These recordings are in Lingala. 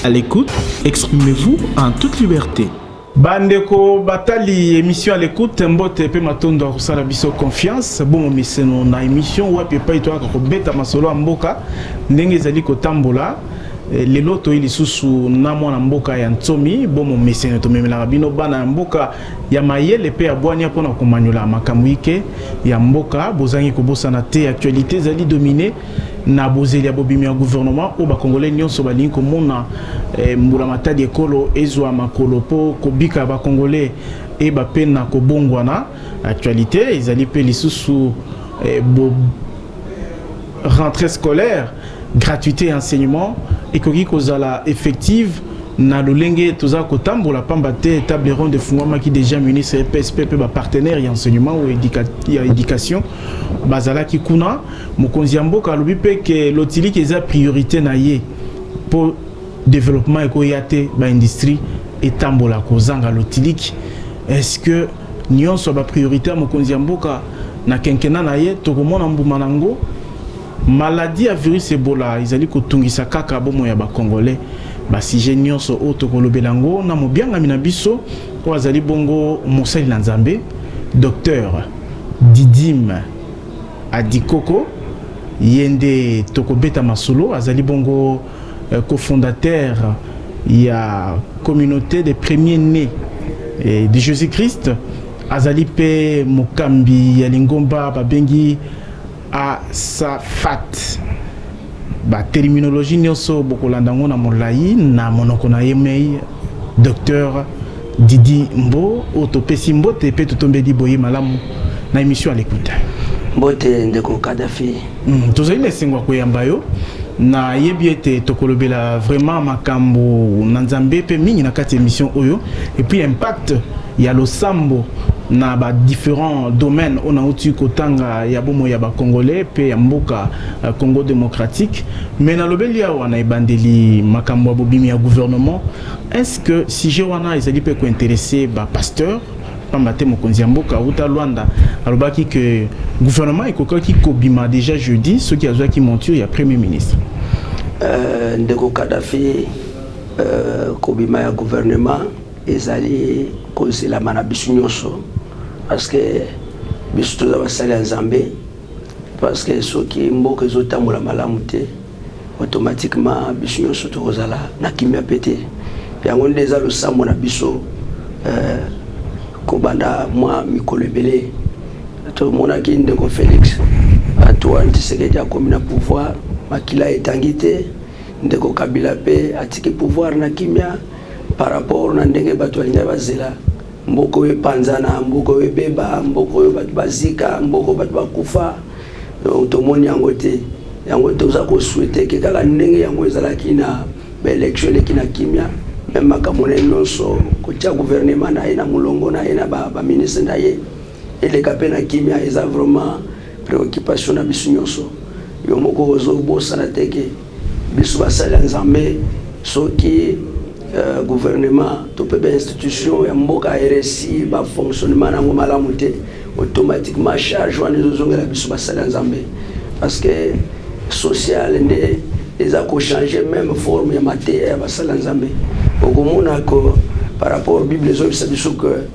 À l'écoute, exprimez-vous en toute liberté. Bandeko Batali, émission à l'écoute, Mbote pe matondo kusala biso confiance. Bon miseno na émission wapi pa ito ko beta masolo mboka ndenge ezali ko tambola. Lelo to ili susu na mwana mboka ya Ntomi, bon miseno to memela bino bana mboka ya mayele pe abwanya pona ko manyola makamwike ya mboka bozangi ko bosana te actualité ezali dominé na bozeli ya bobimi ya gouvernement o ba congolais nyonso balingi ko mona mbula matadi ekolo ezwa makolo po kobika ba congolais e ba pena ko bongwana actualité ezali pe lisusu rentrée scolaire gratuité et enseignement ekoki kozala effective na lolenge toza kotambola pamba te table ronde de fungwama qui déjà ministre PSP ba partenaire et enseignement ou éducation bazala ki kuna mokonzi ya mboka alobi pe ke lotili eza priorité na ye pour développement ekoyate ba industrie etambola kozanga lotiliki. Est-ce que nyonso ba priorité mokonzi ya mboka na kenkena na ye tokomona mbuma nango maladie à virus Ebola izali kotungisa kaka bomo ya ba congolais ba sije nyonso oto kolobelango na mobianga mina biso ko azali bongo Mosali na Nzambe docteur Didim Adikoko yende tokobeta masolo azali bongo cofondateur ya communauté des premiers nés de Jésus-Christ azali pe mokambi ya lingomba babengi a sa fat ba terminologie nyonso bokolanda ngona molai na monoko na yemei docteur Didi Mbo otopesi mbote pe totombedi boye malamu na émission à l'écoute mbote ndeko Kadafi tozali lesengwa koyamba yo na yebi ete tokolobela vraiment makambo na Nzambe pe mingi na kati émission oyo et puis impact ya losambo na ba différents domaines on a outil kotanga ya bomo ya ba congolais pe ya mboka Congo démocratique mais na lobeli ya wana ebandeli makambo bobimi ya gouvernement. Est-ce que si je wana ezali pe ko intéresser ba pasteur pambate mokonzi ya mboka uta Luanda alobaki que gouvernement ekokoki kobima déjà jeudi ce qui a qui monture ya premier ministre ndeko Kadafi kobima ya gouvernement ezali kozela mana bisu nyonso parce que bisu toza basali ya Nzambe parce que soki mboka ezotambola malamu te automatiquement bisu nyonso tokozala na kimia pete yango nde eza losambo na biso kobanda mwa mikolo ebele tomonaki ndeko Félix Antoine Tshisekedi akomi na pouvoir makila etangi te ndeko Kabila pe atiki pouvoir na kimia par rapport na ndenge bato balinga bazela mboko we panzana mboko we beba mboko we bato bazika mboko bato bakufa donc tomoni yango te yango toza ko souhaiter ke kala ndenge yango ezalaki na ba élection eleki na kimia même makamone nyonso kotia gouvernement na ye na mulongo na ye na ba ministre na ye eleka pe na kimia eza vraiment préoccupation na biso nyonso yo moko ozobosa na teke biso basala Nzambe soki gouvernement to pe institution ya mboka RSI ba fonctionnement na malamu te automatiquement charge wana ezozongela biso basala Nzambe parce que social nde eza ko changer même forme ya matière basala Nzambe okomona ko par rapport Bible ezobisa biso que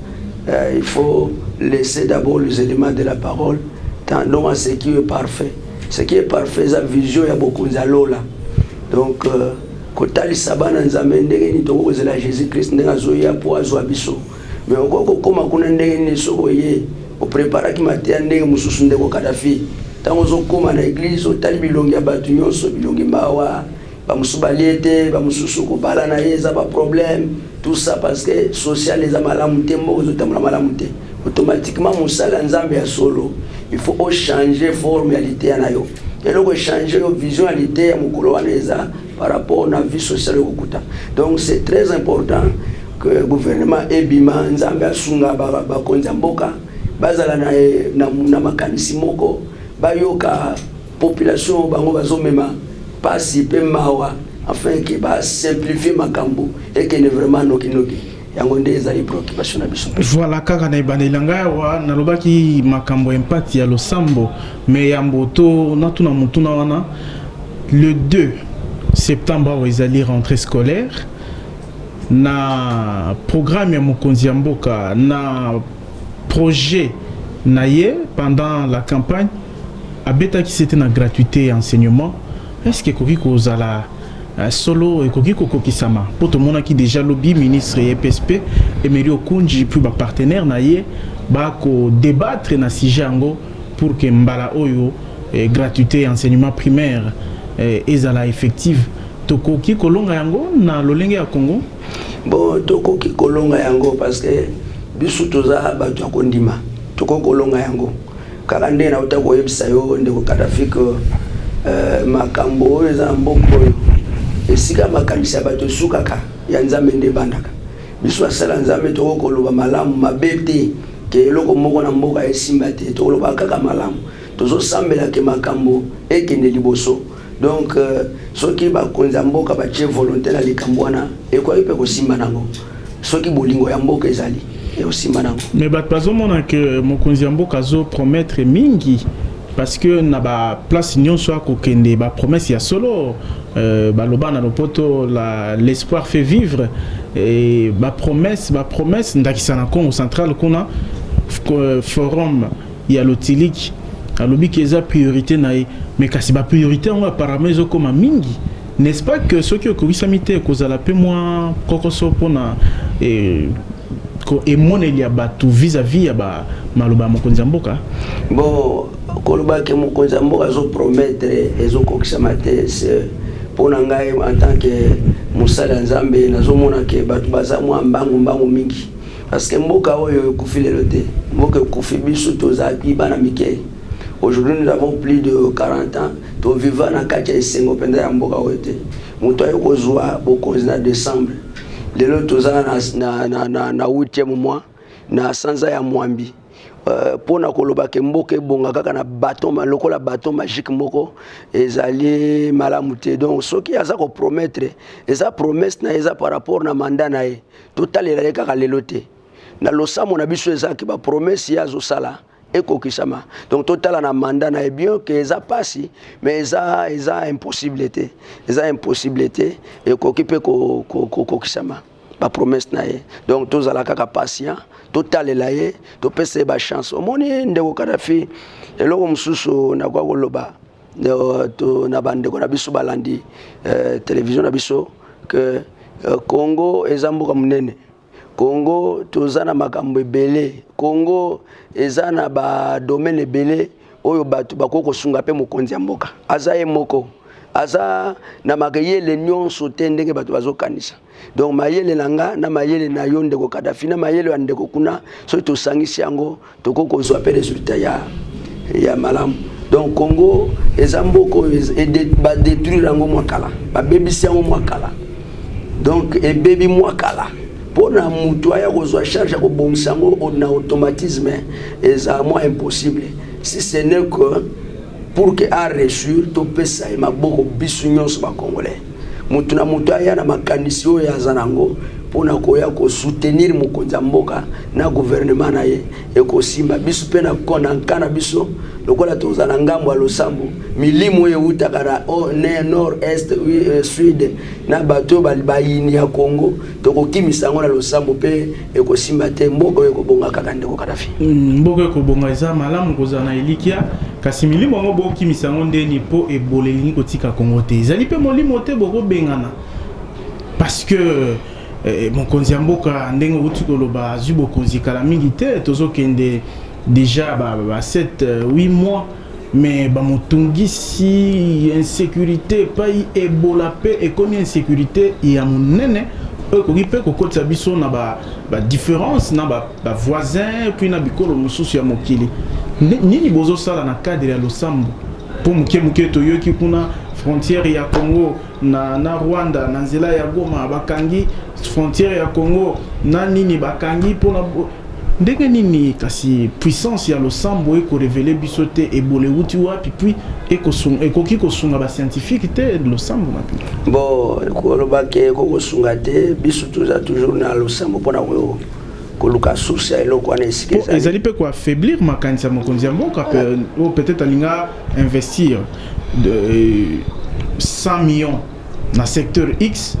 il faut laisser d'abord les éléments de la parole tendons à ce qui est parfait. Ce qui est parfait c'est la vision ya bokonza lola donc kotali sabana Nzambe ndenge ni tongo kozela Jésus-Christ ndenge azoya po azwa biso mais okoko koma kuna ndenge ni soko ye o prépara ki matia ndenge mususu ndeko Kadafi tango zokoma na église otali bilongi ya batu nyonso bilongi mbawa ba musubaliete ba mususu ko bala na yeza ba problème tout ça parce que social les amalamu te moko zotamula malamu te automatiquement musala Nzambe ya solo il faut changer formalité na yo et le changer yo visualité ya mukolo wana eza par rapport à la vie sociale au Kuta. Donc c'est très important que le gouvernement ebima Nzambe asunga ba konza mboka bazala na makanisi moko bayoka population bango bazomema pasi pe mawa afin que ba simplifier makambo et que ne vraiment noki yango nde ezali préoccupation na biso. Voilà kaka na ibanelanga wa nalobaki makambo impact ya losambo mais ya mboto na tuna mutuna wana le 2 septembre ils allaient rentrée scolaire na programme ya mokonzi ya mboka na projet naye pendant la campagne abeta qui c'était na gratuité enseignement. Est-ce que koki kozala solo et koki kokokisama pour tout le monde qui déjà lobby ministre et PSP Emery Okunji puis ba partenaire naye ba ko débattre na sujet ango pour que mbala oyo gratuité enseignement primaire ezala effective tokoki kolonga yango na lolenge ya Congo. Bon tokoki kolonga yango parce que biso toza bato ya kondima toko kolonga yango kaka nde na utako yebisa yo ndeko Kadafika makambo eza mboko esika makanisa bato sukaka ya nzambe nde bandaka biso asala nzambe toko koloba malamu mabete ke eloko moko na mboka esimba te tokoloba kaka malamu tozo sambela ke makambo ekende liboso. Donc soki bakonza mboka batie volonté na likambo wana ekwa ipe kosimba nango soki bolingo ya mboka ezali et aussi manango. Mais bat pas au moment que mokonzi ya mboka zo promettre mingi parce que na ba place nyon soit kokende ba promesse ya solo baloba na lopoto l'espoir fait vivre et ba promesse ndakisa na Congo central kuna forum ya lotilik alobi keza priorité na mais kasi ba priorité on apparemment zo comme mingi. N'est-ce pas que ceux qui ont commis kozala pe moi kokoso pona et mon il y a tout vis-à-vis ya ba maloba mokonzi mboka. Bon koloba ke mokonzi mboka zo promettre ezo kokisa mate c'est pour ngai en tant que musala nzambe nazo mona ke batu baza mwa mbangu mingi parce que mboka oyo kufile lote mboka kufi biso tozaki bana mike. Aujourd'hui nous avons plus de 40 ans to vivant na kati ya esengo penda ya mboka ote muto ayo kozwa bokonzi na décembre lelo tozana na 8e mois na sanza ya mwambi pona koloba ke mboka ebonga kaka na baton lokola baton magique moko ezali malamu te. Donc soki aza ko promettre eza promesse na eza par rapport na mandat na ye totalela kaka lelo te na losamo na biso eza ki ba promesse ya zo sala ekokisama. Donc total na mandat na bien que ça passe mais ça impossibilité et kokipe kokisama ba promesse na ye. Donc tous ala kaka patient total la ye to pese ba chance omoni ndeko Kadafi eloko mususu na kwa koloba to na bande ko na biso balandi télévision na biso que Congo ezambuka munene Congo tozana makambo ebele Congo ezana ba domaine ebele oyo batu bakoko sunga pe mokonzi ya mboka azaye moko aza na makeyele nyonso te ndenge batu bazokanisa. Donc mayele nanga na mayele na yo ndeko Kadafi na mayele ya ndeko kuna so tosangisi yango tokoko zo pe résultat ya malamu. Donc Congo ezamboko ba détruire yango mwakala ba bebisi yango mwakala donc e bebi mwakala pona mutu aya kozwa charge ko bomsango na automatisme eza moins impossible si ce n'est que pour que a reçu to pesa e maboko bisu nyonso ba congolais mutu na mutu aya na makanisi oyo ya zanango pona koya ko soutenir mokonzi mboka na gouvernement na ye e ko simba bisu pe na kona nkana biso lokola tozala ngambo ya losambo milimo ye utakara nord est sud na bato bayini ya Congo tokokimisa ngo na losambo pe e ko simba te mboka ye ko bonga kaka ndeko Kadafi mboka ye ko bonga eza malamu kozala na elikia kasi milimo ngo bokimisa ngo ndeni po e bolelingi kotika Congo te ezali pe molimo te boko bengana parce que mokonzi mboka ndenge uti koloba zubo konzi kala mingi te tozokende déjà 7-8 mois mais motungisi insécurité pas ebola pe et comme insécurité ya monene ko kipe ko kotsa biso na ba différence na ba voisin puis na bikolo mususu ya mokili nini bozo sala na cadre ya losambo pour muke toyoki kuna frontière ya Congo na Rwanda na nzela ya Goma bakangi frontière ya Congo na nini bakangi pona ndenge nini kasi puissance ya losambo eko révéler bisote et bolewuti wapi puis ekoki kosunga ba scientifique te losambo mapi bon ko lobake ko kosunga te biso toujours na losambo pona ko luka source ya eloko wana esikeza ezali pe ko affaiblir makanisa mokonzi mboka peut-être alinga investir de 100 millions dans le secteur X,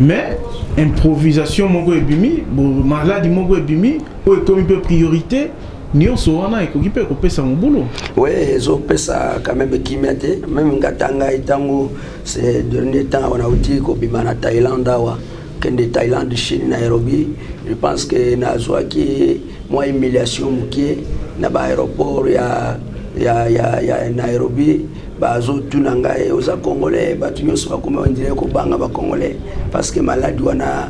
mais improvisation mongo ebimi, maladie mongo ebimi, ou comme une priorité, Nio Soana et Kogipe Kopesa mon boulot. Oui, ils ont fait ça quand même Kimete, même Gatanga et Tango, ces derniers temps, on a dit qu'au Bimana Thaïlande, de Thaïlande, Chine, Nairobi. Je pense que Nazouaki, moi, humiliation, dans l'aéroport, il y a Nairobi, bazo tunanga et aux Congolais, batunyo soit comme on dirait qu'au Banga Congolais, parce que maladie, on a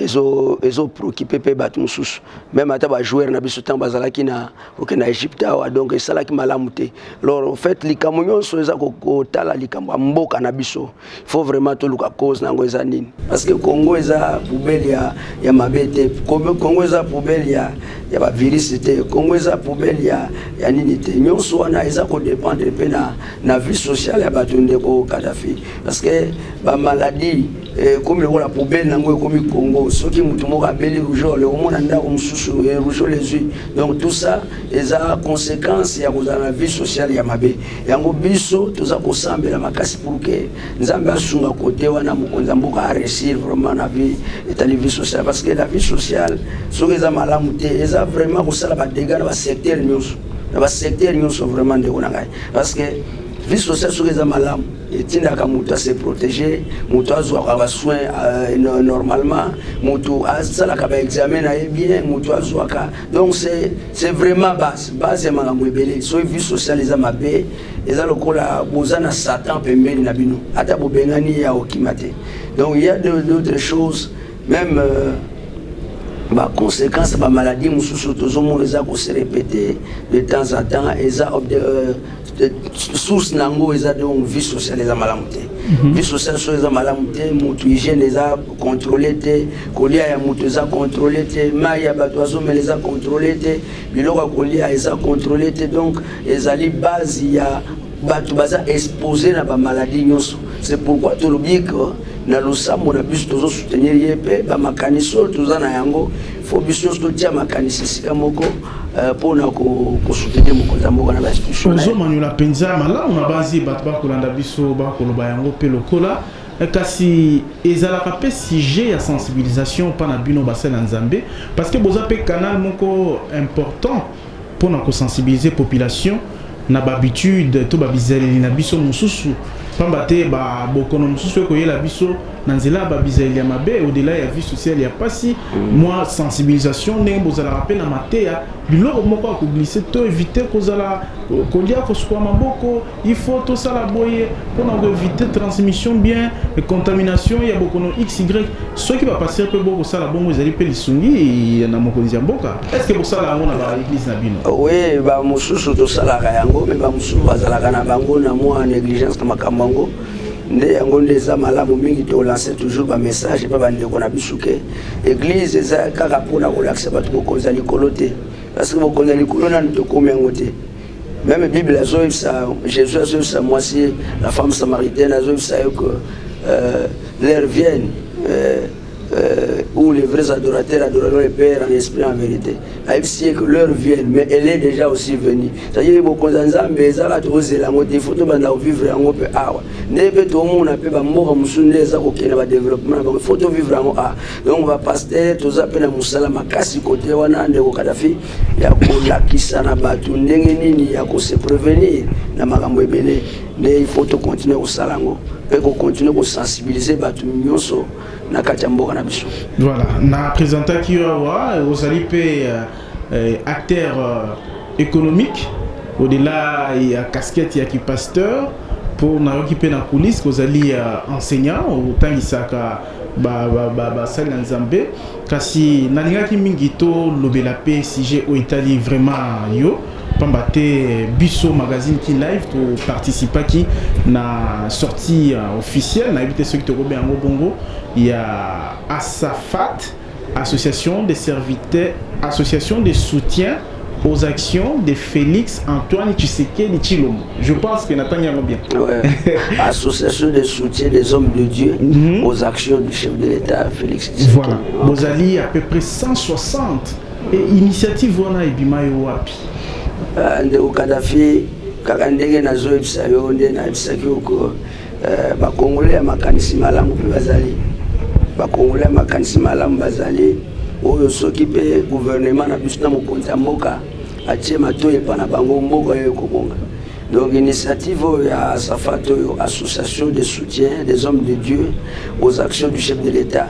ils ont préoccupé pe batum sous même ata ba joueur na biso temps bazalaki na okena Egypte donc ça qui malamuté alors en fait likamonyo so eza ko tala likambo mboka na biso il faut vraiment to luka cause nango eza nini parce que Congo eza poubelle ya mabete Congo eza poubelle ya ba virus te Congo eza poubelle ya nini te nyonso wana eza ko dépendre pe na vie sociale ya batunde ko Kadhafi parce que ba maladie comme la poubelle nango comme Congo ceux qui mutumo abeli rougeole au monde ndako mususu rougeole les yeux donc tout ça eza conséquence ya la vie sociale ya mabe yango biso toza kosambela makasi pour que nzambe asunga côté wana mukonza mboka a réussir vraiment na vie et la vie sociale parce que la vie sociale soki eza malamu te eza vraiment kosala ba dégâts na ba secteur nyonso vraiment ndeko na ngai parce que vie sociale soki eza malamu etindaka mutu se protéger mutu azwaka ba soins normalement mutu asalaka ba examen na bien mutu azwaka donc c'est vraiment base ya makambo ebele so vie sociale eza mabe eza lokola boza na satan pembeni na bino ata bobengani ya okimate donc il y a d'autres choses même ba conséquence ba maladie mususu tozomona eza ko se répéter de temps en temps eza source nango eza donc vie sociale eza malamuté vie sociale so eza malamuté mutu hygiène eza contrôlé te kolia ya mutu eza contrôlé te mai ya bato azomela eza contrôlé te biloko kolia eza contrôlé te donc ezali base ya bato baza exposé na ba maladie nyonso c'est pourquoi tout l'oublie que na losambo na biso tozo soutenir yepe ba makaniso toza na yango faut biso to tia makanisi sika moko pour na ko soutenir mokonza moko na ba institution ozo manula penza mala on a basé bato ba kolanda biso ba koloba yango pe lokola kasi ezalaka pe sujet ya sensibilisation pa na bino basela nzambe parce que boza pe canal moko important pour na ko sensibiliser population na habitude to ba bizali na biso mususu pamba te ba bokono mususu ko yela biso na nzela ba bizali ya mabe au-delà ya vie sociale ya pasi moi sensibilisation ne bozala rappel na mateya biloko moko ko glisser to éviter kozala kolia ko swa maboko il faut to sala boye pour na éviter transmission bien et contamination ya bokono XY ceux qui va passer pe boko sala bongo ezali pe lisungi na mokonzi ya mboka est-ce que bosala ngo na ba église na bino oui ba mususu to sala yango mais ba mususu bazala kana bango na moi négligence na makambango nde yango ndeza malamu mingi to lancer toujours ba message pa bande ko na bisuke église eza kaka pona ko laksa bato ko za likolo te parce que boko za likolo na to komya ngote même bible azo ça Jésus azo ça moi si la femme samaritaine azo ça que l'heure vienne où les vrais adorateurs adoreront le Père en esprit en vérité. Il sait que l'heure vient, mais elle est déjà aussi venue. C'est-à-dire que beaucoup d'ensemble, ils ont il faut vivre en peu awa. Nebe tout le monde a pu mourir musunde za kokena ba développement, il faut vivre en a. Donc on va passer tous appels à musala makasi côté wana ndeko Kadhafi ya kolakisa na batu ndenge nini ya ko se prévenir na makambo ebele. Mais il faut continuer au salango, et continuer à sensibiliser batu nyonso. Voilà, na présenté qui aux alliés acteurs économiques au-delà il y a casquette il y a qui pasteur pour na occuper la police aux alliés enseignants autant isaka ba sala nzambe kasi nalinga ki mingito lobela pe sujet au Italie vraiment yo pambate biso magazine qui live pour participer qui na sortie officielle na éviter ceux qui te robé en bongo il y a ASAFAT association des serviteurs association de soutien aux actions de Félix Antoine Tshisekedi Tshilombo. Je pense que Nathan Yango bien. Ouais. Association de soutien des hommes de Dieu aux actions du chef de l'État Félix Tshisekedi. Voilà. Vous allez à peu près 160 et initiative wana ebimayo wapi. Ndeko Kadhafi kaka ndenge nazoyebisa yo nde nayebisaki oko ba Congolais ya makanisi malamu bazali ba Congolais ya makanisi malamu bazali oyo soki pe gouvernement na biso na mokonzi ya mboka atie matoyi pana bango mboka yo kobonga. Donc initiative ya Safato, association de soutien des hommes de Dieu aux actions du chef de l'État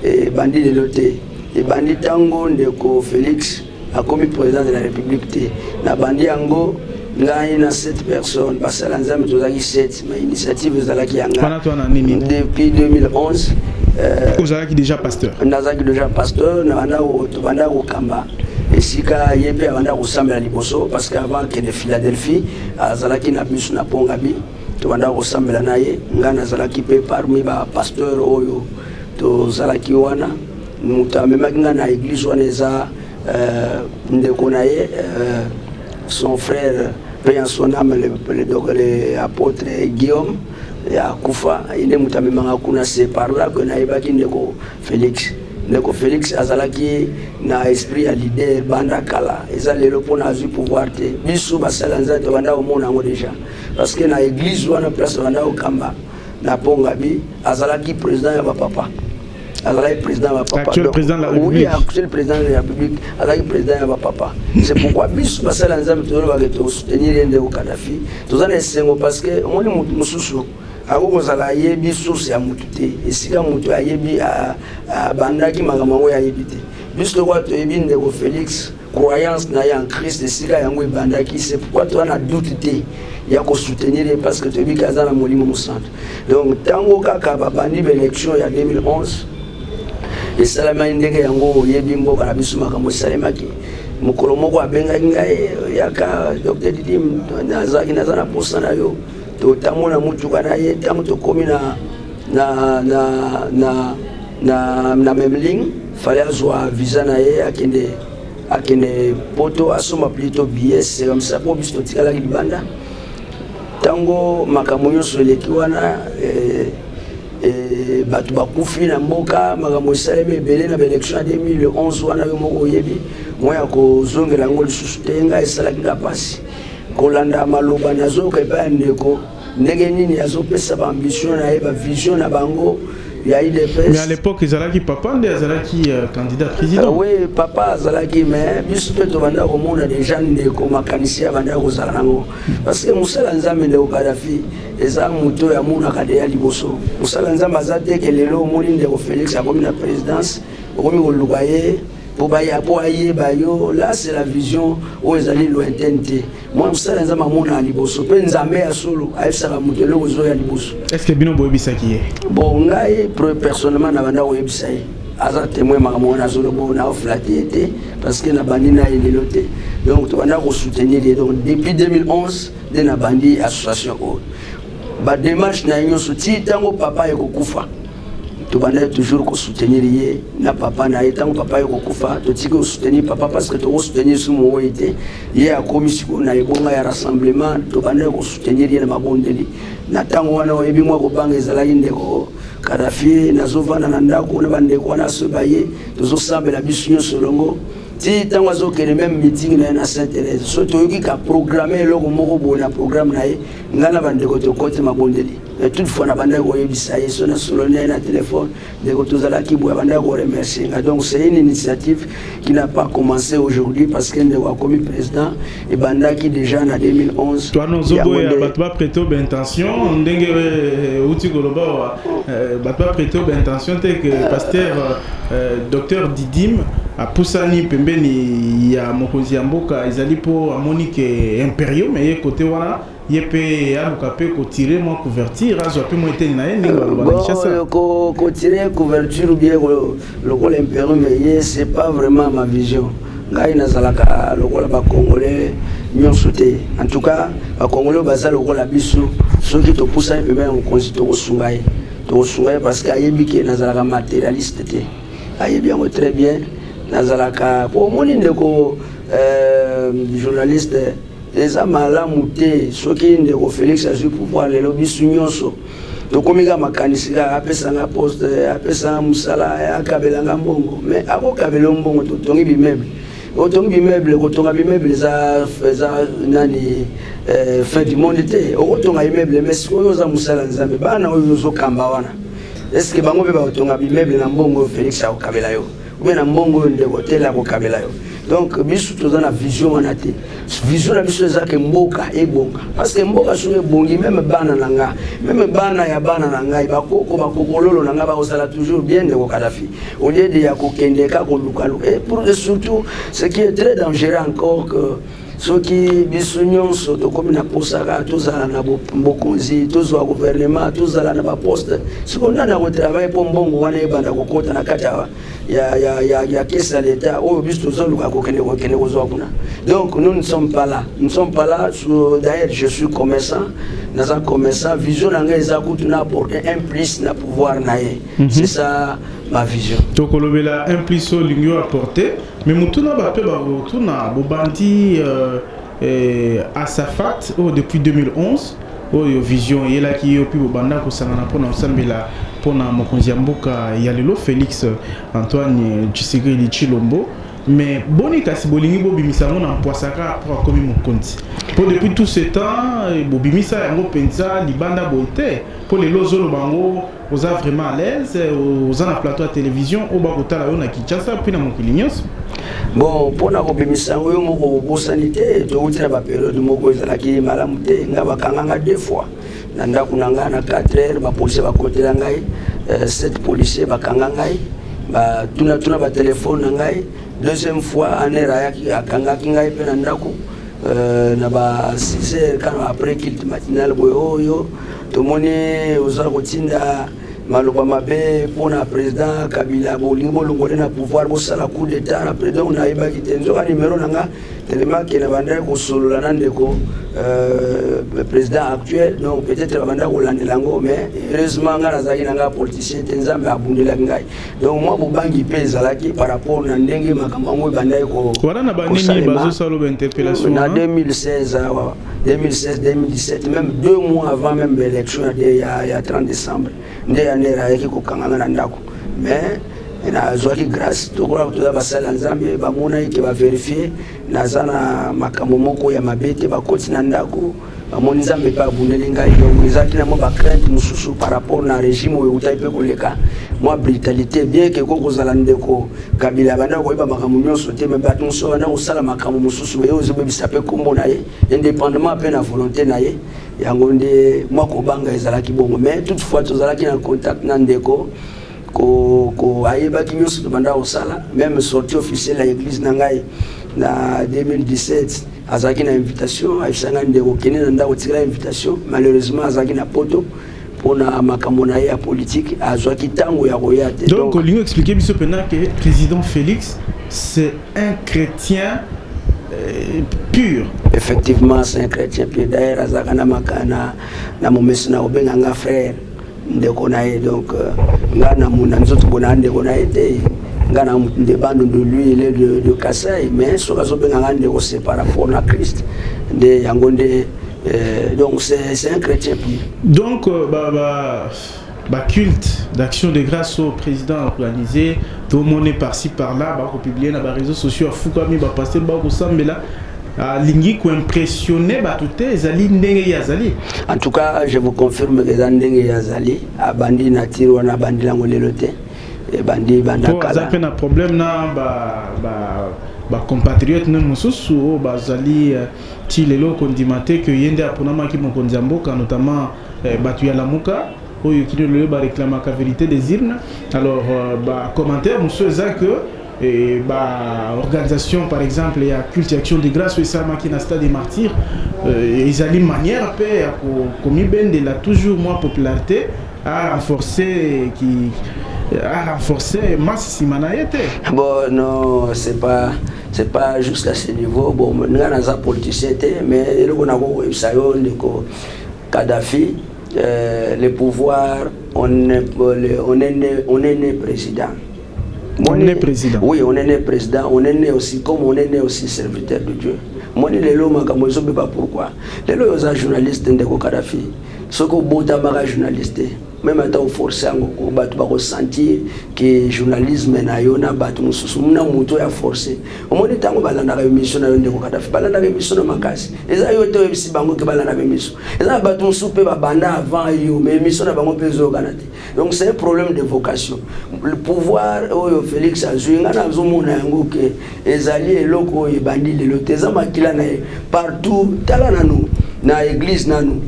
et Bandi de l'Oté et Bandi Tango Ndeko Félix a commis président de la République na Bandi Ango ngai na 7 personnes basala nzambe tozaki 7 mais initiative ezalaki yanga depuis 2011 vous avez déjà pasteur nazaki déjà pasteur na banda ko kamba esika yepe banda ko sambela liboso parce que avant que de Philadelphie azalaki na biso na Pongabi to banda ko sambela naye ngana azalaki pe parmi ba pasteur oyo to zalaki wana mutamemaki ngana église wana eza ndeko naye son frère paix en son âme le apôtre Guillaume ya kufa ine mutamemanga kuna c'est par là que naibaki ndeko Félix azalaki na esprit ya leader banda kala eza lelo pona azu pouvoir te biso basala nzate banda omona ngo déjà parce que na église wana place banda okamba na Pongabi azalaki président ya papa azalaki président ya papa actuel président de la République oui actuel président de la République azalaki président ya papa c'est pourquoi biso basala nzate tolo ba que soutenir ndeko Kadhafi tozana esengo parce que omoni mususu akozala yebi source ya mutu te esika mutu ayebi bandaki makambo ya yebi te biso kwa to yebi ndeko Félix croyance na ya en Christ esika yango bandaki c'est pourquoi to na doute te ya ko soutenir parce que to yebi kazana molimo musantu donc tango kaka babandi élection ya 2011 esalama ndenge yango yebi mboka na biso makambo salemaki mukolo moko abengaki ngai yaka Dr Didim nazana posa na yo to tamona mutuka na ye tango to komi na memling fallait azwa visa na ye akende poto asoma plutôt billet c'est comme ça pour biso tikala libanda tango makambo nyonso eleki wana batu bakufi na mboka makambo esalemi ebele na élection ya 2011 wana yo moko oyebi moya kozongela yango lisusu te ngai esalaki nga pasi kolanda maloba nazoka epai ndeko ndenge nini azopesa ba ambition na ye ba vision na bango ya IDPS. Mais à l'époque ezalaki papa nde azalaki candidat président. Oui papa azalaki mais biso pe to banda ko mona déjà ndeko makanisi ya banda ko zala nango parce que musala nzambe ndeko Kadhafi eza muto ya mona kade ya liboso musala nzambe azate ke lelo moni ndeko Félix akomi na présidence okomi ko lukaye pour ayeba yo là c'est la vision où ezali lointaine te moi musala nzambe mona liboso pe nzambe ya solo aisaka mutelo ko zo ya liboso. Est-ce que bino boyebisaki ye bon ngai personnellement na banda oyebisa ye aza témoin makambo na zolo bo na flatter te parce que na bandi na elelo te donc to banda ko soutenir donc depuis 2011 de na bandi association ba démarche na nyonso ti tango papa ekokufa to banda toujours ko soutenir ye na papa na tango papa ekokufa to tiko soutenir papa parce que to soutenir sumo oite ye a commission na ebonga ya rassemblement to banda ko soutenir ye na mabondeli na tango wana oyebi mwa ko banga ezalaki ndeko Kadhafi nazovana na ndako na bandeko wana sobaye tozosambela biso nyonso longo ti tango azokende même meeting na Saint-Thérèse so toyoki ka programmer eloko moko boye na programme na ye ngana bandeko tokote mabondeli et toutefois na bandeko oyebisa ye so na solone na téléphone ndeko tozalaki boye bandeko remercier donc c'est une initiative qui n'a pas commencé aujourd'hui parce que ndeko a commis président et bandaki déjà na 2011 toi non zobo ya batba preto bentention ndenge uti goloba batba preto bentention te que pasteur docteur Didim a poussani pembeni ya mokonzi ya mboka ezali po amoni ke impériaux mais côté wana yepe aluka pe ko tirer mo couverture azo pe mo eteni na ye ndenge ba chassa ko tirer couverture bien le col impériaux mais c'est pas vraiment ma vision ngai nazalaka lokola ba congolais nyonso te en tout cas ba congolais bazala lokola biso soki to poussa pe ben mokonzi to sungai parce que ayebi ke nazalaka matérialiste te ayebi yango très bien nazalaka pour moni ndeko journaliste eza malamu te soki ndeko Félix azwi pouvoir lelo biso nyonso tokomika makanisi kaka apesanga poste apesanga musala akabelanga mbongo mais akokabela mbongo totongi bimeuble autonome immeuble kotonga immeuble za nani fin du monde te otonga immeuble mais oyo za musala nzambe bana oyo zo kamba wana est-ce que bango be ba otonga immeuble na mbongo Félix akabela yo ou na mbongo ndeko tela akabela yo. Donc biso toza na vision wana te vision na biso za ke mboka ebonga parce que mboka soki ebongi même bana ya bana na ngai bakokololo na ngai bakosala toujours bien ndeko Kadhafi au lieu de ya kokendeka kolukaluka. Et pour surtout ce qui est très dangereux encore que ceux qui biso nyonso tokomi na posaka tozala na bokonzi tozwa gouvernement tozala na baposte sikona na kotravaille po mbongo wana ebanda kokota na kati ya caisse à l'État oyo biso tozoluka kokende kozwa kuna. Donc nous ne sommes pas là d'ailleurs je suis commerçant naza commerçant vision na ngai eza kutu na apporter un plus na pouvoir na ye. C'est ça ma vision. Tokolobela un plus au lingio apporter mais mutuna ba pe ba tuna bobandi à Safat depuis 2011 oyo vision yela ki yo pi bobanda ko sangana pona osambela pona mokonzi ya mboka ya lelo Félix Antoine Tshisekedi Tshilombo. Mais boni kasi bolingi bobimisa ngo na poisaka pour komi mokonzi pour depuis tout ce temps bobimisa yango penza libanda boite pour les lozolo bango oza vraiment à l'aise oza na plateau à télévision oba kotala yo na Kinshasa puis na mokili nyonso. Bon pona kobimisa ngo yo moko bosanité to utira ba période moko ezalaki malamu te nga bakanganga deux fois na ndako na nga na 4h ba policier ba kotela ngai 7 policiers bakanga ngai ba tuna ba téléphone na ngai. Deuxième fois anera yaki akangaki ngai pe na ndako na ba 6h quand après culte matinal boyo tomoni ozala kotinda maloba mabe pona président Kabila bolingo longole na pouvoir bosala coup d'état na président na ibaki tenzo ka numéro nanga tellement que na banda ko solola na ndeko président actuel donc peut-être banda ko landelango mais heureusement ngana zaki nanga politicien tenzambe abundela ngai donc moi bobangi pesa laki par rapport na ndenge makambo ngo banda ko wala na banini bazo salo ba interpellation na 2016 2017 même 2 mois avant même l'élection il y a 30 décembre ndé anera yaki ko kanganga na ndako mais na zoaki grâce tokola kutoza basala nzambe bamona yake ba vérifier nazana makambo moko ya mabete bakoti na ndako bamoni nzambe pa bundeli ngai donc ezaki na mo ba crainte mususu par rapport na régime oyo utaipe koleka moi brutalité bien que ko kozala ndeko Kabila banda ko iba makambo nyonso te me bato so banda ko sala makambo mususu yo zobebisa pe kombo na ye indépendamment pe na volonté na ye yango nde moi ko banga ezalaki bongo mais toutefois tozalaki na contact na ndeko ko ayebaki nyonso banda osala même sortie officielle à l'église nangai na 2017 azaki na invitation aisanga ndeko kene na ndako tikala invitation malheureusement azaki na poto pona makambo na ya politique azwaki tango ya koya te. Donc lingo expliquer biso pena que président Félix c'est un chrétien pur. Effectivement c'est un chrétien pur d'ailleurs azaka na makana na momesi na obenganga frère ndeko na ye donc ngana muna nzoto bona ndeko na ye te ngana ndebando de lui il est de Kasai mais so kaso benga ndeko c'est par rapport à Christ de yango nde donc c'est un chrétien pur. Donc culte d'action de grâce au président organisé tout le monde est par-ci par-là ba ko publier na ba réseaux sociaux afukami ba passer ba ko sambela lingi ko impressionné ba tout ezali ndenge yazali. En tout cas je vous confirme que za ndenge yazali abandi na tiro na bandi lango lelo te e bandi banda kala ça fait un problème na ba compatriotes ne mususu bazali ti lelo kondimate que yende apona maki mokonzi mboka notamment batu ya lamuka oyo kino lelo ba réclamer la vérité des urnes. Alors ba commentaire monsieur ça que et organisation par exemple il y a culte action de grâce et ça qui na stade des martyrs ils allaient manière paix comme ben de la toujours moins popularité à renforcer masse simanaïté. Bon non c'est pas jusqu'à ce niveau bon nous avons politicien mais le qu'on a vu ça yo Kadhafi le pouvoir on est né président. On est président. Oui, on est né président, on est né aussi comme on est né aussi serviteur de Dieu. Moi, les lois, je ne sais pas pourquoi. Les lois, les journalistes de Kadhafi, ce que Bota Mara journaliste, même attends forcer ngo batu ba ressentir que journalisme na yo na batu mususu muna muto ya forcer omoni tango balanda ka émission na yo ndeko Kadafi balanda ka émission na makasi eza yo to ebisi bango ke balanda ka émission eza batu mususu pe ba banda avant yo mais émission na bango pe zo kanate. Donc c'est un problème de vocation. Le pouvoir oyo Félix azui ngana zomona yango ke ezali eloko ebandi lelo teza makila na partout tala nanu na église nanu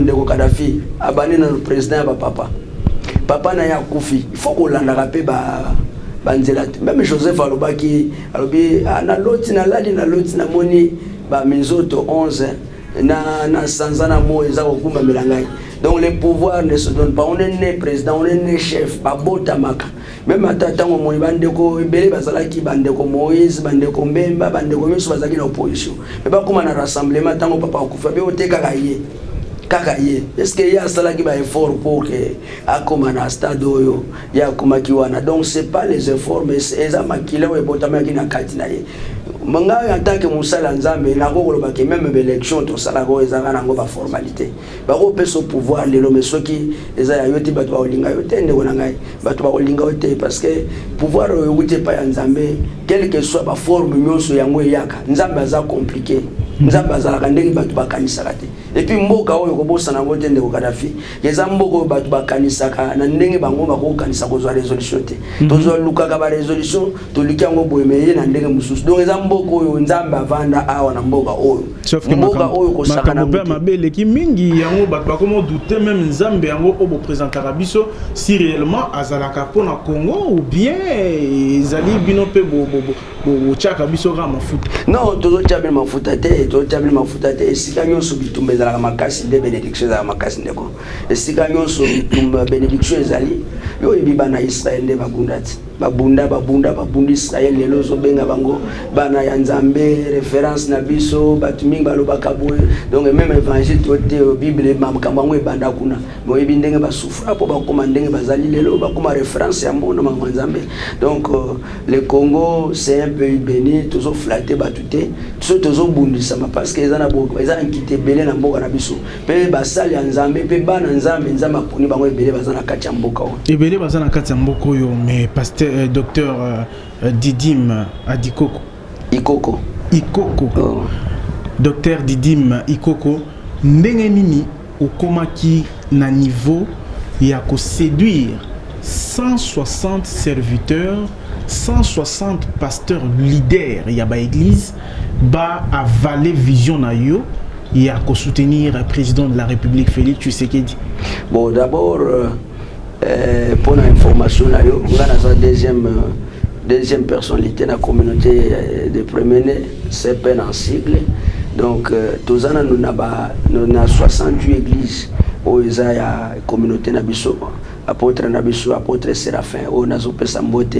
ndeko Kadafi abani na président ba papa na ya kufi il faut kolanda kapé ba banzela même Joseph alobaki alobi na loti na lali na loti na moni ba minzoto 11 na sanzana mo eza kokumba melangai. Donc les pouvoirs ne se donnent pas. On est né président, on est né chef, pas botamaka. Même à Tatango Moïse, Bandeko, Bélé Bazalaki, Bandeko Moïse, Bandeko Mbemba, Bandeko Misu Bazaki dans l'opposition. Mais pas comme un rassemblement, Tango Papa Koufa, mais au Tekagaye. Kakaye. Est-ce qu'il y a ça qui va effort pour que Akomana Stade Oyo, Yakoma Kiwana. Donc c'est pas les efforts, mais c'est ça Makila ou Botamaki na Katinaye. Manga en tant que Moussala Nzambe, na ko ba ke même élection to sala go ezanga nango ba formalité. Ba ko peso pouvoir le mais soki eza ya yoti batu ba olinga yote ndeko na ngai. Batu ba olinga yote parce que pouvoir yote pa ya Nzambe, quelle que soit ba forme nyonso yango yaka. Nzambe aza compliqué. Nzambe azalaka ndenge batu bakanisaka te. Et puis mboka oyo kobosa nango te ndeko Kadafi. Eza mboka batu bakanisaka na ndenge bango bakokanisa kozwa résolution te. Tozo lukaka ba résolution to likango boyemeye na ndenge mususu. Donc eza mboka oyo Nzambe avanda awa na mboka oyo. Mboka oyo kosaka na mboka mabele ki mingi yango batu bakomo douter même Nzambe yango obo présentera biso si réellement azalaka pona Congo ou bien ezali bino pe bo chaka biso ga mafuta. Non, tozo tchabel mafuta te, tozo tchabel mafuta te. Esika nyonso bitumba ezalaka makasi de bénédiction ezalaka makasi ndeko. Esika nyonso bitumba bénédiction ezali yo ebiba na Israël nde babundati. Babundi Israël lelo zo benga bango bana ya Nzambe référence na biso batu mingi balobaka boye. Donc même évangile tote Bible makambo ngo ebanda kuna. Mo ebindenge ba souffra po bakoma ndenge bazali lelo bakoma référence ya mona mango Nzambe. Donc le Congo c'est un pays béni, toujours flatté batute, toujours bundisa parce que ezana boko ezana nkité belé na mboka na biso. Pe basali ya Nzambe pe bana Nzambe Nzamba poni bango ebele bazana kati ya mboka o. Ebele bazana kati ya mboka yo mais pasteur docteur Didim Adikoko Ikoko. Oh. Docteur Didim Ikoko ndenge nini okomaki na niveau ya ko séduire 160 serviteurs 160 pasteurs leaders il y a ba église ba avaler vision na yo ya ko soutenir le président de la République Félix Tshisekedi. Bon d'abord pour l'information là yo ngana sa deuxième personnalité dans la communauté de premier c'est peine en sigle. Donc tous ans nous na 68 églises au ya communauté na biso apôtre Nabiso, apôtre Séraphin, au Nazopesa Mbote,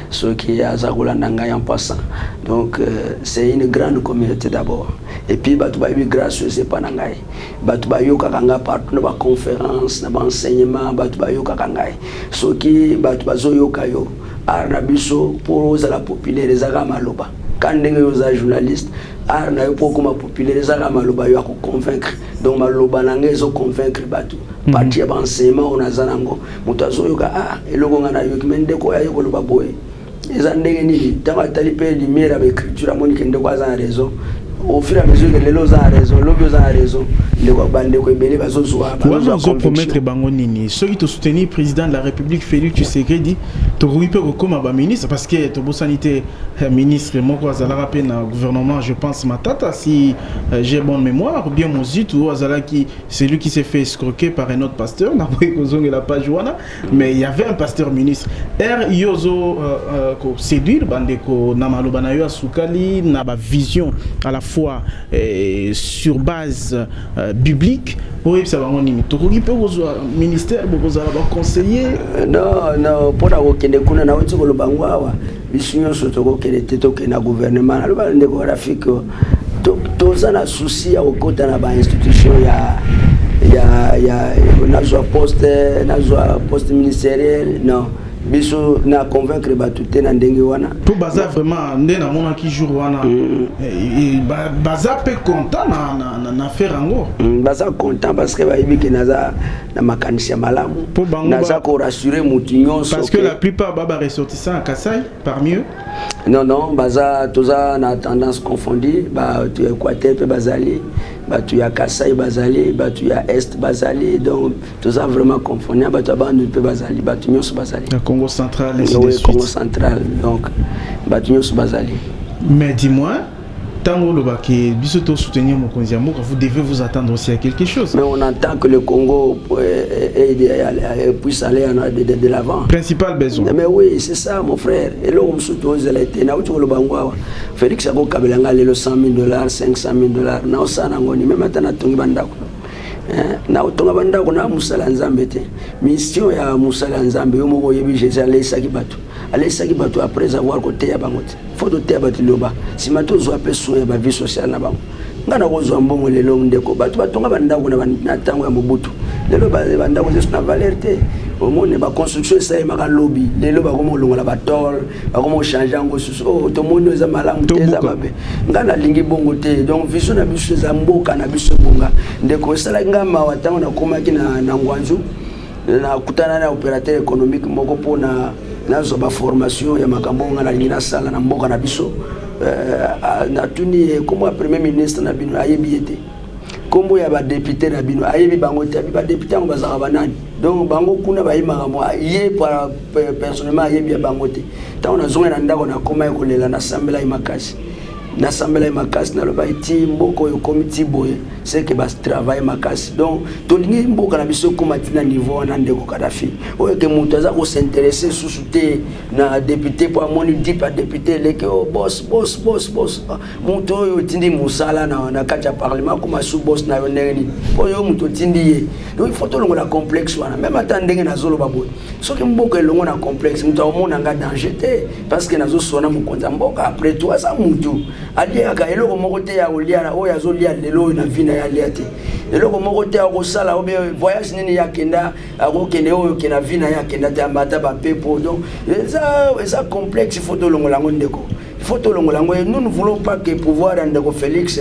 ceux qui a Zagolandanga en passant. Donc c'est une grande communauté d'abord. Et puis Batouba est gracieux, c'est pas Nangaï. Batouba Yokakanga partout dans la conférence, dans l'enseignement, Batouba Yokakangaï. Ceux qui Batouba Zoyokayo, Arnabiso, pour la populaire, les Agamaloba. Quand vous êtes journaliste, Arna yo pour comment populaire les Agamaloba yo convaincre. Donc Maloba Nangezo convaincre Batou. Parti ya enseignement on a zanango mutazo yoka eloko ngana yoki mende ko ayo ko baboy eza ndenge nini tanga talipe lumière avec écriture moni kende kwa za raison au fur et à mesure que les lois ont raison l'objet a raison les bande ko ebele bazozwa bazo promettre bango nini ceux qui te soutenir président de la République Félix Tshisekedi to ruipe comme ba ministre parce que to sanité ministre moko azala pe na gouvernement je pense Matata si j'ai bonne mémoire ou bien Mozit ou azala qui c'est lui qui s'est fait escroquer par un autre pasteur na kozonga la page wana mais il y avait un pasteur ministre yozo ko séduire bande ko na maloba na yo asukali na ba vision à la fois sur base biblique. Oui, ça va mon limite. Tu peux ministère, conseiller. Non, pour la okende kuna na wetiko lo bangwawa. Bisunyo sotoko kele tetoke na gouvernement. Alo ba ndeko rafiki. Toza na souci ya okota na ba institution ya nazwa poste ministériel. Non. biso na convaincre batute na ndenge wana pour baza vraiment ndena mona ki jour wana baza pe content na faire ango baza content parce que bayibi ke naza na makanisi ya malamu naza ko rassurer mutu nyonso parce que la plupart baba ressortissants à Kasai parmi eux non baza toza na tendance confondue ba tu Équateur pe bazali ba tu ya Kasai bazali ba tu ya Est bazali donc toza vraiment confondus ba tu ba nous pe bazali ba tu nyonso bazali Congo central et oui, Congo central donc ba tu nyonso bazali mais dis-moi tango loba ke biso to soutenir mokonzi mboka vous devez vous attendre aussi à quelque chose mais on entend que le Congo puisse aller de l'avant principal besoin mais oui c'est ça mon frère et là on soutient les na uti loba ngwa Félix ako kabelanga lelo $100,000 $500,000 na osana ngoni même atana tongi bandako na otonga bandako na musala nzambe te mission ya musala nzambe yo moko yebi Jésus alesaki bato après avoir côté ya bango te faut doter bato loba si mato zo apé soin ya ba vie sociale na bango ngana ko zo mbongo lelo ndeko bato batonga bandako na tango ya mobutu lelo bandako zesu na valeur te au monde ba construction ça e maka lobby lelo ba komo longola ba tol ba komo changer ngo susu oh to monde za malamu te za mabe ngana lingi bongo te donc vision na biso za mboka na biso bonga ndeko sala ngama watango na komaki na ngwanzu na kutana na opérateur économique moko pona nazo ba formation ya makambo ngana lina sala na mboka na biso na tuni comme premier ministre na bino ayebi ete kombo ya ba député na bino ayebi bango te ba député ngo bazaka banani donc bango kuna ba yima mo ye par personnellement ayebi ya bango te tant on a zonga na ndako na koma ekolela na sambela imakasi na sambela imakasi na loba iti mboko yo comité boye c'est que bas travail makasi donc to lingi mboka na biso koma tina niveau na ndeko Kadhafi oyo ke mutu aza ko s'intéresser susute na député pour amoni dit pas député leke oh boss mutu oyo tindi musala na kati ya parlement koma sous boss na yo ndenge oyo mutu tindi ye donc il faut to longo la complexe wana même attendenge na zolo baboy soki mboka elongo na complexe mutu amona nga danger te parce que nazo sona mukonza mboka après toi ça mutu aliaka eloko moko te ya olia oyo azolia lelo na vina ya liate eloko moko te akosala obe voyage nini ya kenda akokende oyo kena vina ya kenda te ambata ba pepo donc ça complexe il faut to longola ndeko il faut to longola nous ne voulons pas que pouvoir ndeko Félix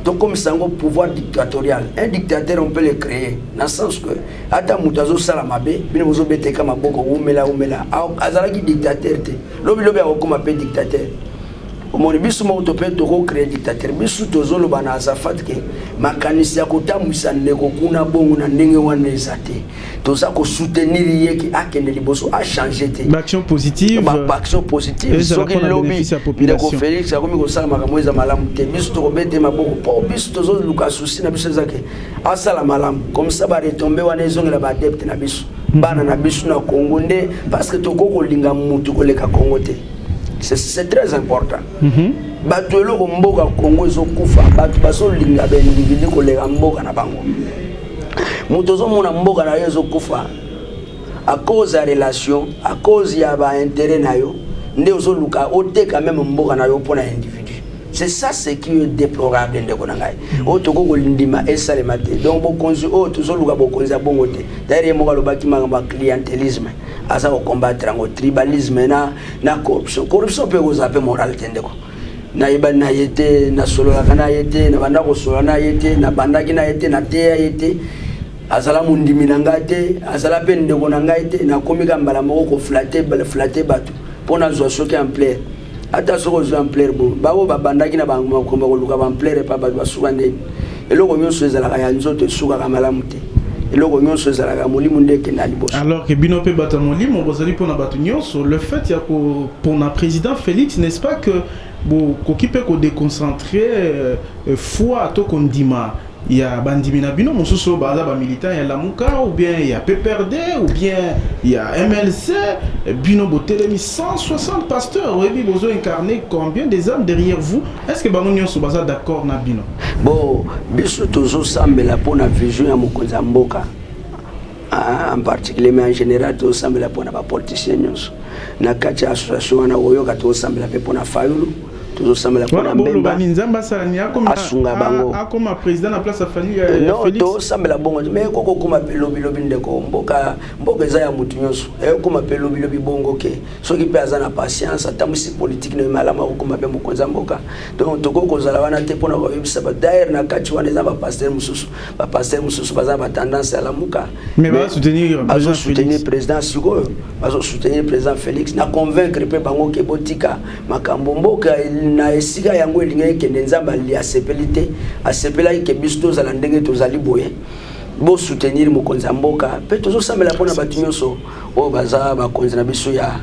donc comme ça un pouvoir dictatorial un dictateur on peut le créer dans le sens que ata mutazo sala mabe bino bozo beteka maboko umela azalaki dictateur te lobi akoma pe dictateur omoni biso mo to pe to ko créer dictateur biso to zolo bana azafat ke makanisi ya kotamwisa ndeko kuna bongo na ndenge wana ezate to za ko soutenir yeki akende liboso a changer te action positive action positive so ke lobby ndeko Félix akomi ko sala makambo eza malamu te biso to ko bete maboko po biso to zo luka souci na biso zake asala malamu comme ça ba retomber wana ezongela ba adepte na biso bana na biso na Congo nde parce que to ko ko linga mutu ko leka Congo te c'est très important. Bato eloko mboka Congo ezokufa bato baso linga ba individu ko leka mboka na bango. Muto zo mona mboka na yo ezokufa à cause ya relation, à cause ya ba intérêt na yo, nde ozo luka ote quand même mboka na yo pona individu. C'est ça ce qui est déplorable ndeko na ngai. O toko ko lindima esale mate. Donc bokonzi o tozo luka bokonzi ya bongo te. D'ailleurs mo kalobaki manga clientélisme. Asa ko combattre ngo tribalisme na corruption pe ko zape moral tendeko na iba na yete na solo kana yete na banda ko solo na yete na banda kina yete na te yete azala mundimi na ngate azala pe ndeko na ngate na komika mbala moko ko flatter batu pona zo soki en plaire ata soko zo en plaire bo bawo babanda kina bango ko ko luka ba en plaire pa ba suka ndeni eloko nyonso ezala ya nzoto suka ka malamu te. Alors que Binope Batamoli, mon bozali pour Nabatu Nyonso, le fait qu'il y a pour le président Félix, n'est-ce pas que qui peut déconcentrer foi à tout qu'on dit il y a Bandimina Bino, mon sous bazaba militant, il y a Lamuka, ou bien il y a PPRD, ou bien il y a MLC, Bino Botelemi, 160 pasteurs, oui, vous avez incarné combien des hommes derrière vous? Est-ce que Banon Nyonso baza d'accord na Bino? Bon, biso tozo sambela pona vision ya mokonza mboka. En particulier mais en général tozo sambela pona ba politiciens nyonso. Na kati association na oyo ka tozo sambela pe pona fayulu. toujours sambela pona mbemba nzamba salani asunga bango akoma président na place afali non to sambela bongo mais koko kuma pelobi lobi ndeko mboka eza ya mutu nyonso kuma pelobi lobi bongo ke soki pe azana patience atamusi politique no malama kuma be mokonza mboka donc toko kozala wana te pona ko yebisa ba d'ailleurs na kati wana eza ba pasteur mususu baza ba tendance à la muka mais ba soutenir président Sigo bazo soutenir président Félix na convaincre pe bango ke botika makambo mboka na esika yango elinga kende nzamba li asepelite asepela ke bisto za ndenge tozali boye bo soutenir mokonza mboka pe tozo samela pona batu nyonso o baza bakonzi na biso ya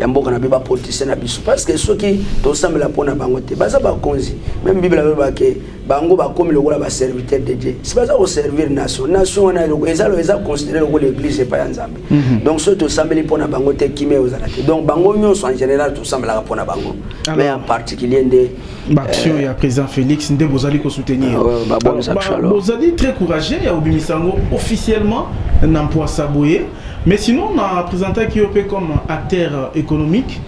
mboka na biba politicien na biso parce que soki to samela pona bango te baza bakonzi même bible la ba ke bango ba komi lokola ba serviteur de Dieu si baza ko servir nation wana eza considéré lokola l'église et pas ya nzambe donc so to sameli pona bango te kimé ozala te donc bango nyonso en général to samela pona bango mais en particulier nde l'action ya président Félix nde bozali ko soutenir bozali très courageux ya obimisango officiellement n'emploi saboye. Mais sinon, on a présenté Kiopé comme acteur économique,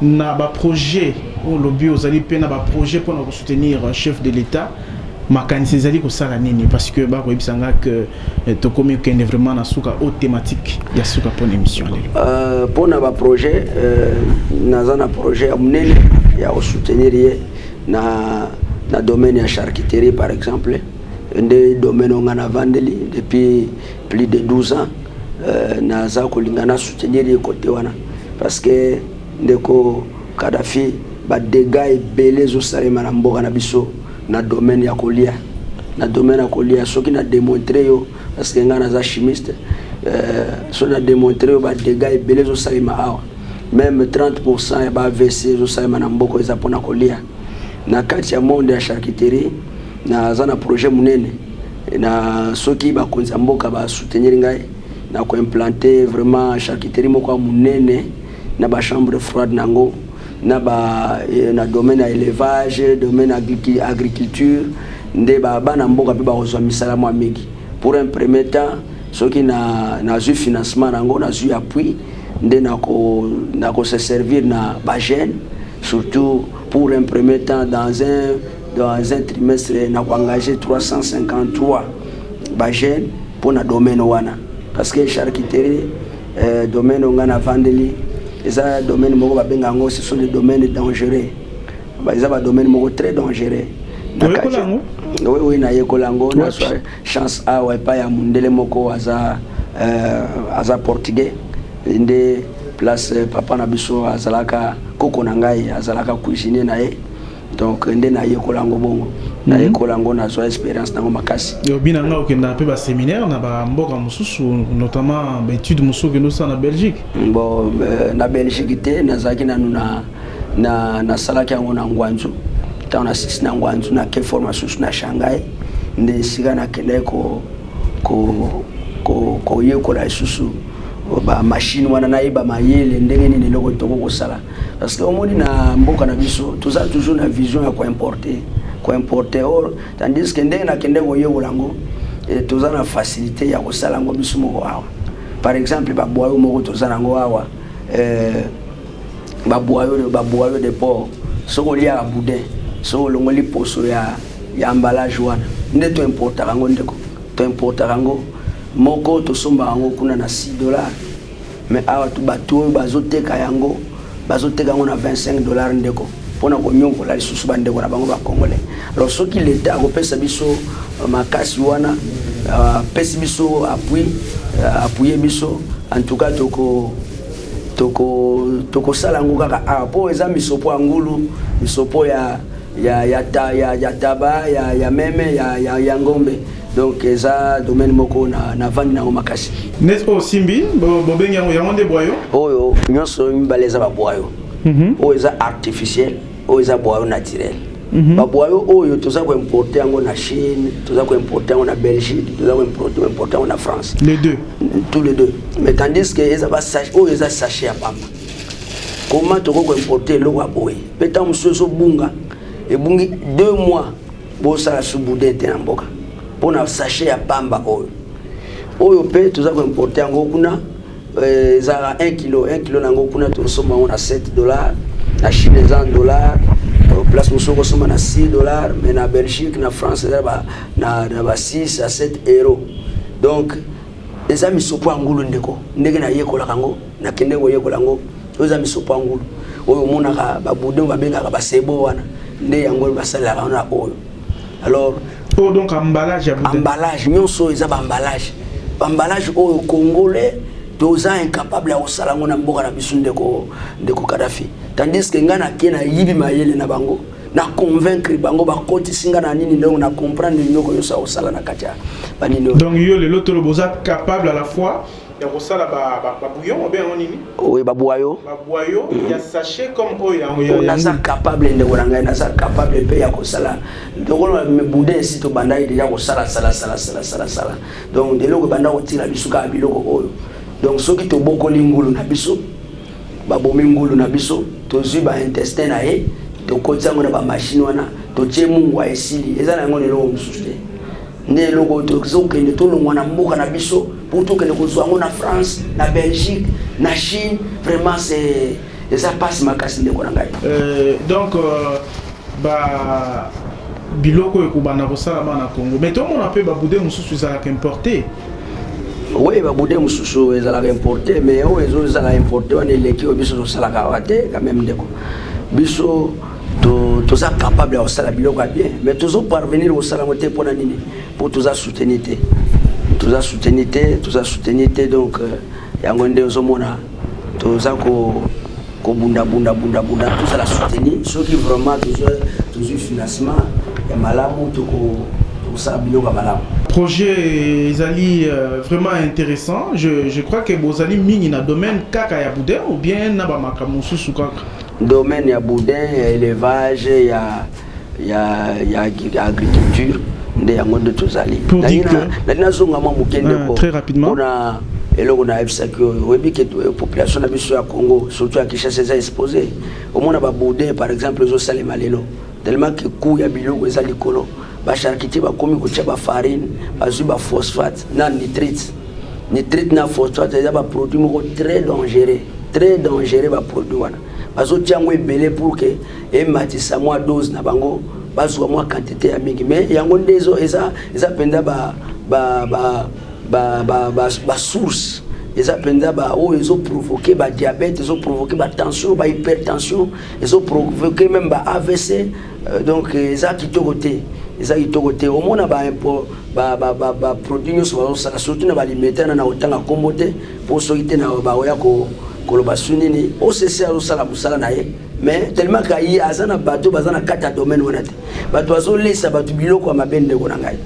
on a un projet, on lobby aux alliés, on a un projet pour nous soutenir le chef de l'État. Parce que Tokomi est vraiment haute thématique de la émission. Pour un projet, nous avons un projet à soutenir dans le domaine de la charcuterie, par exemple. Des domaines où on a vendu depuis plus de 12 ans. Naza kolingana soutenir les côtés wana parce que ndeko Kadhafi ba dégâts ebele zo salema na mboka na biso na domaine ya kolia soki na démontrer yo parce que ngana za chimiste so na démontrer yo ba dégâts ebele zo salema awa même 30% ya ba AVC zo salema na mboka eza pona kolia na kati ya monde ya charcuterie na zana projet munene na soki ba konza mboka ba soutenir ngai na ko implanter vraiment charcuterie moko munene na ba chambre froide nango na ba na domaine ya élevage domaine agriculture nde ba bana mboka pe ba kozwa misala mwa mingi pour un premier temps soki na zu financement nango na zu appui nde na ko se servir na ba jeune surtout pour un premier temps dans un trimestre na ko engager 353 ba jeune pour na domaine wana parce que charcuterie domaine ngana vandeli eza domaine moko babenga ngo ce sont des domaines dangereux eza ba domaine moko très dangereux oui na yekolango na chance a wa pa ya mundele moko aza portugais inde place papa na biso azalaka koko na ngai azalaka cuisiner na ye donc nde na yekolango bongo na yekolango na zo expérience nango makasi yo binanga okenda pe ba séminaire na ba mboka mususu notamment ba étude mususu que nous ça na Belgique bon na Belgique te nazaki nanu na salaki yango na Ngwanzu ta na sisi na Ngwanzu na ke formation na Shanghai nde siga na kende ko yekola susu ba machine wana na iba mayele ndenge nini loko toko ko sala parce que omoni na mboka na biso tout ça toujours na vision ya ko importer or tandis que ndenge na kende ko yekolango toza na facilité ya ko sala ngo biso moko awa par exemple ba boyo moko toza nango awa ba boyo de porc soko lia boudin soko longoli poso ya emballage wana nde to importer ngo ndeko to importer ngo moko to somba ngo kuna na $6 mais awa tu bato bazoteka yango na $25 ndeko pona ko nyongo la lisusu ba ndeko na bango ba congolais alors soki l'état ko pesa biso makasi wana pesa biso appuyer biso en tout cas toko sala ngo kaka po eza misopo angulu misopo ya taba ya meme ya ngombe donc eza domaine moko na vandi na makasi neto simbi bobenga yango nde boyo oyo nyonso mbaleza ba boyo oyo eza artificiel oyo eza boyo naturel ba boyo oyo toza ko importer yango na Chine toza ko importer yango na Belgique toza ko importer yango na France les deux tous les deux mais tandis que eza ba sachet oyo eza sachet ya pamba comment toko ko importer lo wa boy peta musoso bunga et bungi 2 mois bo sala subude te na mboka pona sachet ya pamba oyo pe toza ko importer yango kuna za 1 kilo nango kuna to soma on a $7 na Chine za $1 place mosusu kosomba na 6 dollars, mais na Belgique na France na 6 à 7 euros. Donc eza misopo ya ngulu ndeko ndenge na yekola kango na kende ko yekola ngo eza misopo ya ngulu oyo monaka babude babengaka basebo wana nde yango basala na oyo. Alors donc emballage ya boudin, emballage nyonso eza ba emballage oyo congolais toza incapable ya kosala ngo na mboka na biso ndeko Kadhafi, tandis que ngana kena yibi mayele na bango na convaincre bango bakoti singa na nini ndenge na comprendre nyoko yosa osala na katia banini. Donc yo le loto boza capable à la fois ya kosala ba bouillon ou bien nini? Oui, ba boyo ya sachet comme oyo ya ça capable ndeko na ngai na ça capable pe ya kosala ndeko me boudin si to bandai déjà kosala sala donc de loko banda otira bisuka biloko oyo. Donc soki to bokoli ngulu na biso ba bomi ngulu na biso to zuba intestin na ye to kotsa ngona ba machine wana to tie mungu a esili eza na ngone lo mususte ne loko to zokende to longwa na mboka na biso pour to kende kozwa ngona France na Belgique na Chine. Vraiment c'est ça passe makasi ndeko na ngai. Donc ba biloko ekubana kosala na Congo, mais tout le monde a peu ba boudin mususu za importé. Oui, ba boudin mususu ezalaka importé, mais o ezo ezalaka importé wana eleki o biso tosalaka wate quand même ndeko biso toza capable de faire biloko bien, mais tozo parvenir au sala moté pour nini pour toza soutenir donc yango nde ozomona toza ko bunda tout ça la soutenir ceux qui vraiment toujours financement ya malamu to ça biloko malamu. Projet Ezali vraiment intéressant. Je crois que Bozali mingi na domaine kaka ya boudin ou bien na ba makamusu sukaka. Domaine ya boudin, élevage, ya agriculture, nde yango de tozali. Na zonga ma mukende ko. Très rapidement. On eloko na FSA que webi que population na biso ya Congo surtout à Kinshasa est exposée. Au moins ba boudin par exemple zo salema lelo. Tellement que coût ya biloko ezali kolo. Ba charcuterie ba komi ko tia ba farine, ba zu ba phosphate, na nitrite na phosphate eza ba produit moko très dangereux ba produit wana. Bazo tiango ebele pour que e matisa moi dose na bango bazwa moi quantité ya mingi, mais yango ndezo eza penda ba source eza penda ba o ezo provoquer ba diabète, ezo provoquer ba tension, ba hypertension, ezo provoquer même ba AVC. Donc eza kitokote au moins ba produit nyonso bazosala surtout na balimitaire na otanga kombote pour soite na baoya koloba sunini OCC azosala musala na ye, mais tellement kayi azana bato bazana kata domaine wana te bato azolesa bato biloko ya mabende ko na ngai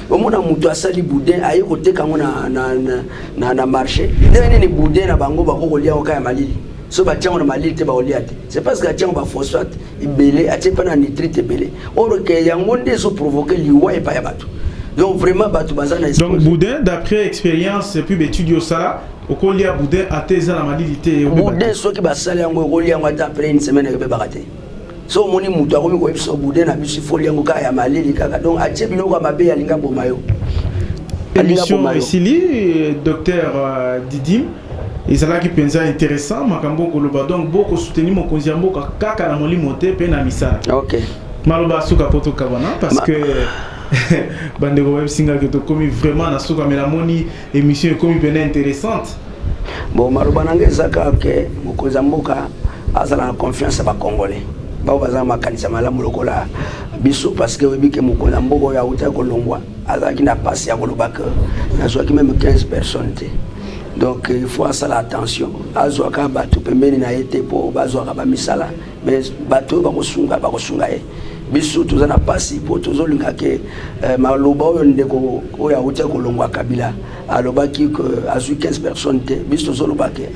au moins mutu asali boudin aye koteka ngo na marché ndenge ni boudin na bango bakokolia oka ya malili so ba tiango na malili te ba olia te, c'est parce que tiango ba phosphate ibele atie pa na nitrite ibele or que yango ndezo provoquer liwa et pa ya bato. Donc vraiment bato bazana exposé. Donc boudin d'après expérience et puis étude au sala okolia boudin ateza na malili te boudin soki basala yango okolia yango ata après une semaine ke bakate so moni mutu akomi ko episo boudin na biso folie yango ka ya malili kaka, donc atie biloko mabe ya linga bomayo. Émission Esili docteur Didim ezalaki penza intéressant makambo koloba, donc boko soutenir mokonzi ya mboka kaka na molimo te pe na misala. OK. Maloba suka poto kabana parce que bandeko web singa que to komi vraiment na suka melamoni émission komi pena intéressante. Bon maloba nanga ezaka ke mokonzi ya mboka azala na confiance ba congolais. Ba bazama makanisa malamu lokola biso parce que webi ke mokonzi ya mboka ya uta kolongwa azaki na passe ya koloba que na zwaki même 15 personnes te. Donc il faut faire attention. Azwaka bato pembeni na été pour bazwaka ba misala, mais bato ba kosunga biso tozana pasi po tozolinga ke maloba oyo ndeko oya utia kolongwa Kabila alobaki que azui 15 personnes te biso tozoloba ke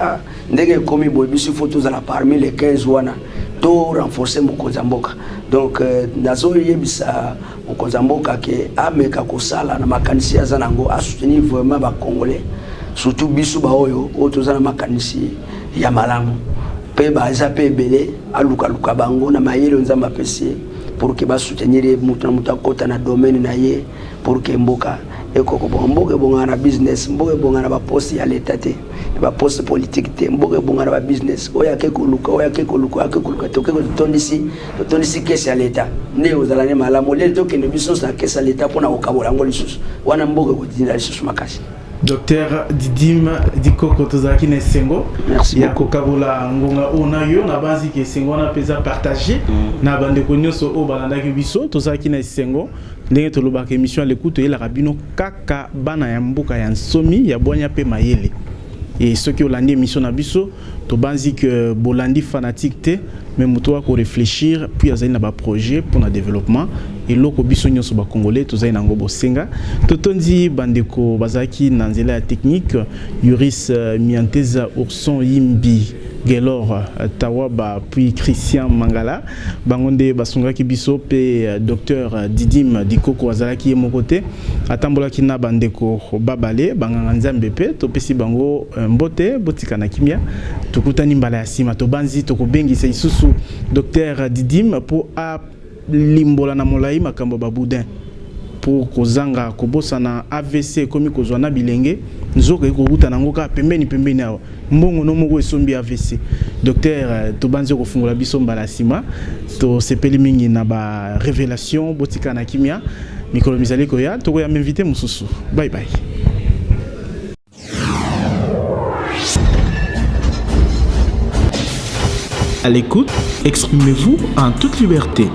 ndenge komi boy biso faut tozana parmi les 15 wana to renforcer mokonzi mboka. Donc nazo yebisa mokonzi mboka ke ameka kosala na makanisi azanango a soutenir vraiment ba congolais surtout biso ba oyo tozana makanisi ya malamu pe ba eza pe belé aluka bango na mayele nzamba pesi pour que ba soutenir mutu kota na domaine na ye pour que mboka ekoko bon mboka bonga na business mboka bonga na ba poste ya l'état te ba poste politique te mboka bonga na ba business oya ke koluka tokeko tondisi kesi ya l'état ne ozala ne malamu le to ke ne biso sa kesi ya l'état pona okabola ngoli susu wana mboka ko dinda susu makasi. Docteur Didim Dikoko tozaki na sengo ya kokabola ngonga ona yo na bazi ke sengo na pesa partager na bande ko nyonso o balanda ki biso tozaki na sengo ndenge tolobaka émission à l'écoute et la rabino kaka bana ya mboka ya nsomi ya bonya pe mayele et ceux qui ont landé émission na biso to banzi que bolandi fanatique te mais muto ko réfléchir puis azali na ba projet pour le développement et loko biso nyonso ba congolais tozali na ngobo senga totondi bandeko bazaki na nzela ya technique Yuris Mianteza Urson Yimbi Gelor Tawaba puis Christian Mangala bangonde basungaki biso pe docteur Didim Dikoko azalaki ye mon côté atambola kina bandeko babale banganga nzambe pe topesi bango mbote botika na kimia tukutani mbala ya sima to banzi to kobengisa isusu docteur Didim pour a limbola na molai makambo baboudin pour kozanga kobosa na AVC komi kozwa na bilenge nzoka ikobuta nango ka pembeni awa mbongo no moko esombi AVC docteur to banzi ko fungola biso mbala sima to sepeli mingi na ba révélation botika na kimia mikolo mizali ko ya to ko ya m'inviter mususu bye bye. À l'écoute, exprimez-vous en toute liberté.